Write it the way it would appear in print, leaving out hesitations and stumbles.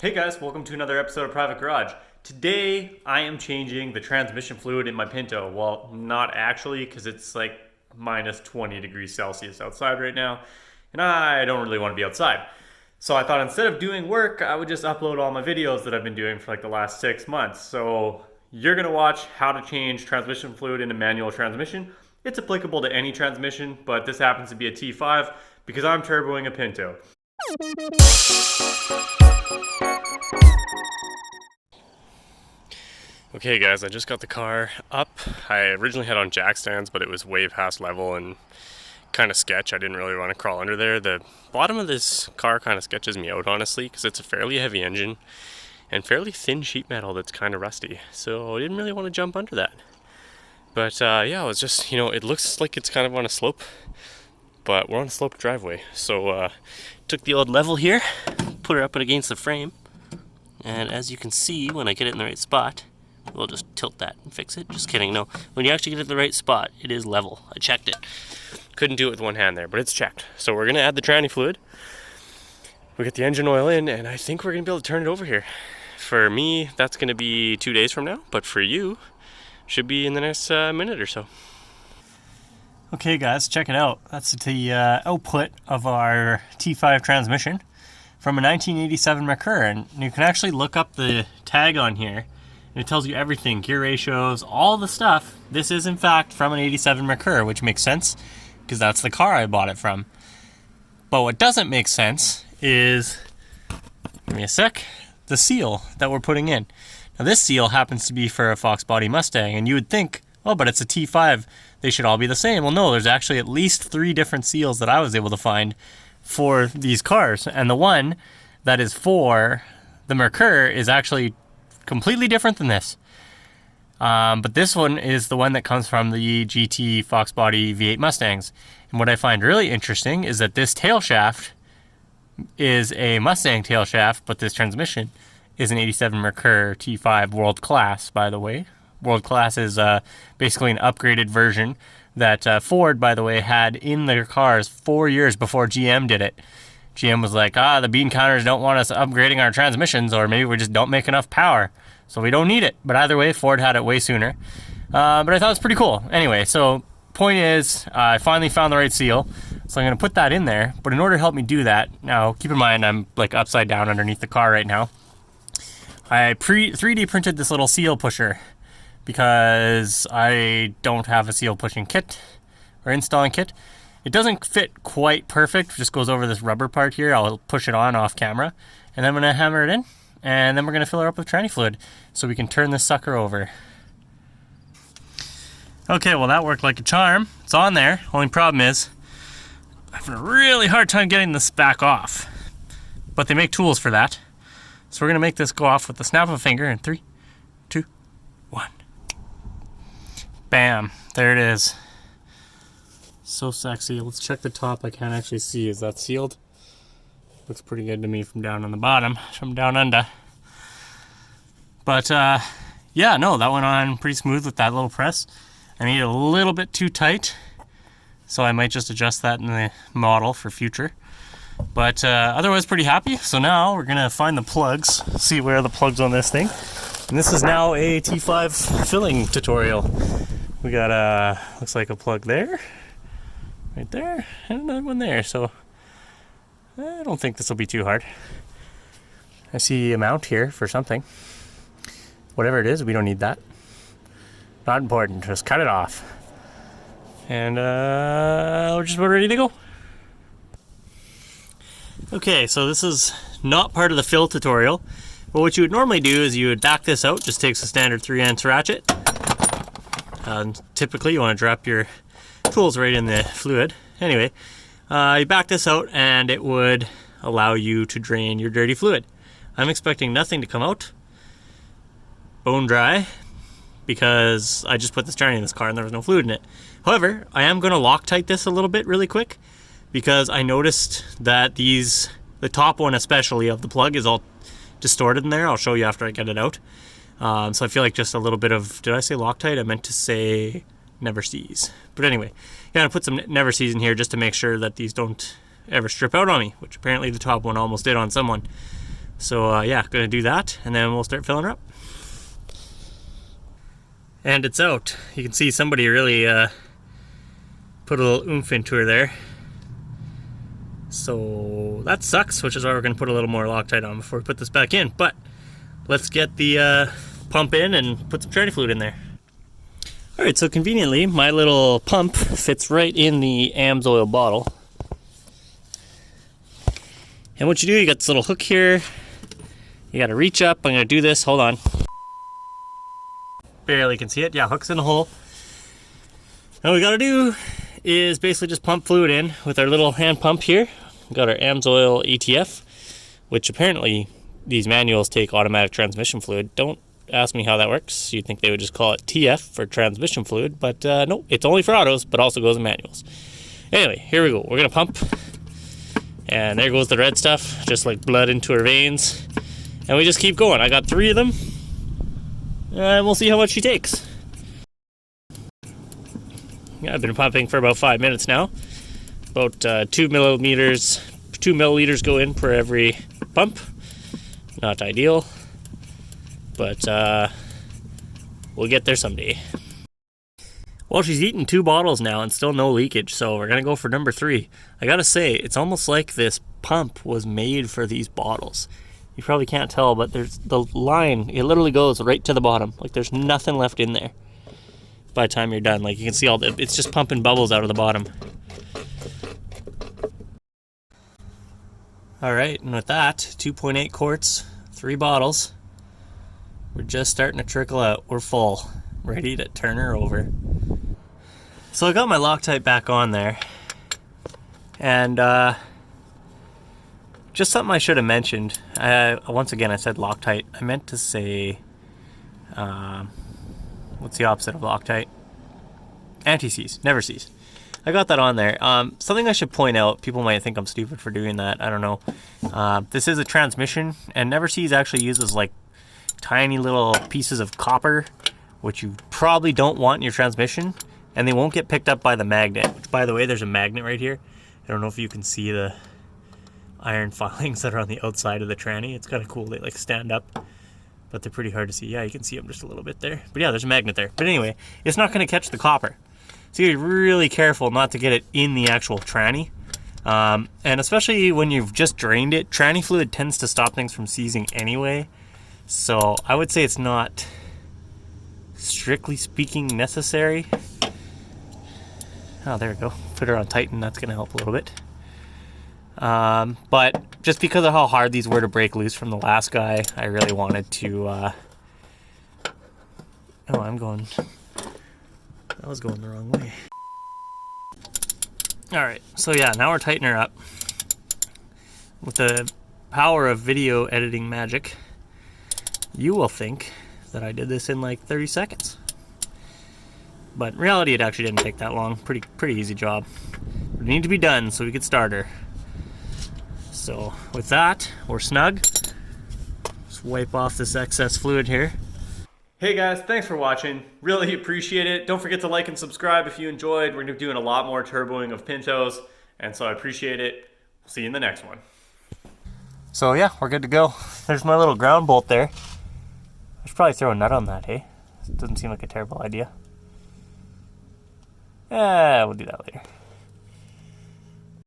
Hey guys, welcome to another episode of Private Garage. Today I am changing the transmission fluid in my Pinto. Well, not actually, because it's like minus 20 degrees Celsius outside right now, and I don't really want to be outside. So I thought instead of doing work, I would just upload all my videos that I've been doing for like the last 6 months. So you're going to watch how to change transmission fluid in a manual transmission. It's applicable to any transmission, but this happens to be a T5 because I'm turboing a Pinto. Okay guys, I just got the car up. I originally had on jack stands, but it was way past level and kind of sketch. I didn't really want to crawl under there. The bottom of this car kind of sketches me out, honestly, because it's a fairly heavy engine and fairly thin sheet metal that's kind of rusty. So I didn't really want to jump under that. But yeah, it was just, it looks like it's kind of on a slope, but we're on a sloped driveway. So took the old level here, put her up against the frame, and as you can see, when I get it in the right spot, we'll just tilt that and fix it. Just kidding, no. When you actually get it in the right spot, it is level. I checked it. Couldn't do it with one hand there, but it's checked. So we're going to add the tranny fluid. We get the engine oil in, and I think we're going to be able to turn it over here. For me, that's going to be 2 days from now, but for you, should be in the next minute or so. Okay guys, check it out. That's the output of our T5 transmission from a 1987 Merkur, and you can actually look up the tag on here. It tells you everything, gear ratios, all the stuff. This is in fact from an 87 Merkur, which makes sense because that's the car I bought it from. But what doesn't make sense is, give me a sec, the seal that we're putting in. Now this seal happens to be for a Fox body Mustang, and you would think, oh, but it's a T5, they should all be the same. Well no, there's actually at least 3 different seals that I was able to find for these cars, and the one that is for the Merkur is actually completely different than this. But this one is the one that comes from the GT Fox body V8 Mustangs. And what I find really interesting is that this tail shaft is a Mustang tail shaft, but this transmission is an 87 Merkur T5 World Class, by the way. World Class is basically an upgraded version that Ford, by the way, had in their cars 4 years before GM did it. GM was like, the bean counters don't want us upgrading our transmissions, or maybe we just don't make enough power, so we don't need it. But either way, Ford had it way sooner. But I thought it was pretty cool. Anyway, so point is, I finally found the right seal, so I'm going to put that in there. But in order to help me do that, now keep in mind I'm like upside down underneath the car right now. I 3D printed this little seal pusher because I don't have a seal pushing kit or installing kit. It doesn't fit quite perfect, it just goes over this rubber part here. I'll push it on off camera, and then I'm going to hammer it in, and then we're going to fill her up with tranny fluid so we can turn this sucker over. Okay, well that worked like a charm. It's on there. Only problem is I'm having a really hard time getting this back off, but they make tools for that. So we're going to make this go off with the snap of a finger in 3, 2, 1. Bam, there it is. So sexy. Let's check the top. I can't actually see. Is that sealed? Looks pretty good to me from down on the bottom, from down under. But yeah, no, that went on pretty smooth with that little press. I made it a little bit too tight, so I might just adjust that in the model for future. But otherwise pretty happy. So now we're gonna find the plugs, see where are the plugs on this thing. And this is now a T5 filling tutorial. We got looks like a plug there, right there, and another one there. So I don't think this will be too hard. I see a mount here for something. Whatever it is, we don't need that. Not important, just cut it off. And we're just about ready to go. Okay, so this is not part of the fill tutorial. But what you would normally do is you would back this out. Just takes a standard 3/8 ratchet. Typically you want to drop your tools right in the fluid. Anyway, you back this out and it would allow you to drain your dirty fluid. I'm expecting nothing to come out bone dry because I just put this tranny in this car and there was no fluid in it. However, I am going to Loctite this a little bit really quick because I noticed that the top one especially of the plug is all distorted in there. I'll show you after I get it out. So I feel like just a little bit of, did I say Loctite? I meant to say Never Seize. But anyway, yeah, I put some Never Seize in here just to make sure that these don't ever strip out on me, which apparently the top one almost did on someone. So yeah, gonna do that, and then we'll start filling her up. And it's out. You can see somebody really put a little oomph into her there. So that sucks, which is why we're gonna put a little more Loctite on before we put this back in. But let's get the pump in and put some tranny fluid in there. Alright, so conveniently, my little pump fits right in the AMSOIL bottle. And what you do, you got this little hook here. You gotta reach up. I'm gonna do this, hold on. Barely can see it. Yeah, hook's in the hole. And what we gotta do is basically just pump fluid in with our little hand pump here. We got our AMSOIL ATF, which apparently these manuals take automatic transmission fluid. Don't ask me how that works. You'd think they would just call it TF for transmission fluid, but no, it's only for autos, but also goes in manuals. Anyway, here we go. We're gonna pump, and there goes the red stuff, just like blood into her veins, and we just keep going. I got 3 of them, and we'll see how much she takes. Yeah, I've been pumping for about 5 minutes now. About 2 milliliters go in per every pump. Not ideal, but we'll get there someday. Well, she's eaten 2 bottles now and still no leakage, so we're gonna go for number 3. I gotta say, it's almost like this pump was made for these bottles. You probably can't tell, but there's the line, it literally goes right to the bottom. Like there's nothing left in there by the time you're done. Like you can see it's just pumping bubbles out of the bottom. Alright, and with that, 2.8 quarts, 3 bottles. We're just starting to trickle out. We're full. Ready to turn her over. So I got my Loctite back on there. And just something I should have mentioned. Once again, I said Loctite. I meant to say, what's the opposite of Loctite? Anti-seize. Never seize. I got that on there. Something I should point out, people might think I'm stupid for doing that, I don't know. This is a transmission, and Never Seize actually uses like tiny little pieces of copper, which you probably don't want in your transmission, and they won't get picked up by the magnet, which by the way, there's a magnet right here. I don't know if you can see the iron filings that are on the outside of the tranny. It's kind of cool, they like stand up, but they're pretty hard to see. Yeah, you can see them just a little bit there. But yeah, there's a magnet there. But anyway, it's not gonna catch the copper. So you gotta be really careful not to get it in the actual tranny. And especially when you've just drained it, tranny fluid tends to stop things from seizing anyway. So I would say it's not, strictly speaking, necessary. Oh, there we go. Put her on Titan, that's gonna help a little bit. But just because of how hard these were to break loose from the last guy, I really wanted to, oh, that was going the wrong way. Alright, so yeah, now we're tightening her up. With the power of video editing magic, you will think that I did this in like 30 seconds. But in reality, it actually didn't take that long. Pretty easy job. We need to be done so we could start her. So with that, we're snug. Just wipe off this excess fluid here. Hey guys, thanks for watching. Really appreciate it. Don't forget to like and subscribe if you enjoyed. We're going to be doing a lot more turboing of Pintos, and so I appreciate it. See you in the next one. So yeah, we're good to go. There's my little ground bolt there. I should probably throw a nut on that, hey? Doesn't seem like a terrible idea. We'll do that later.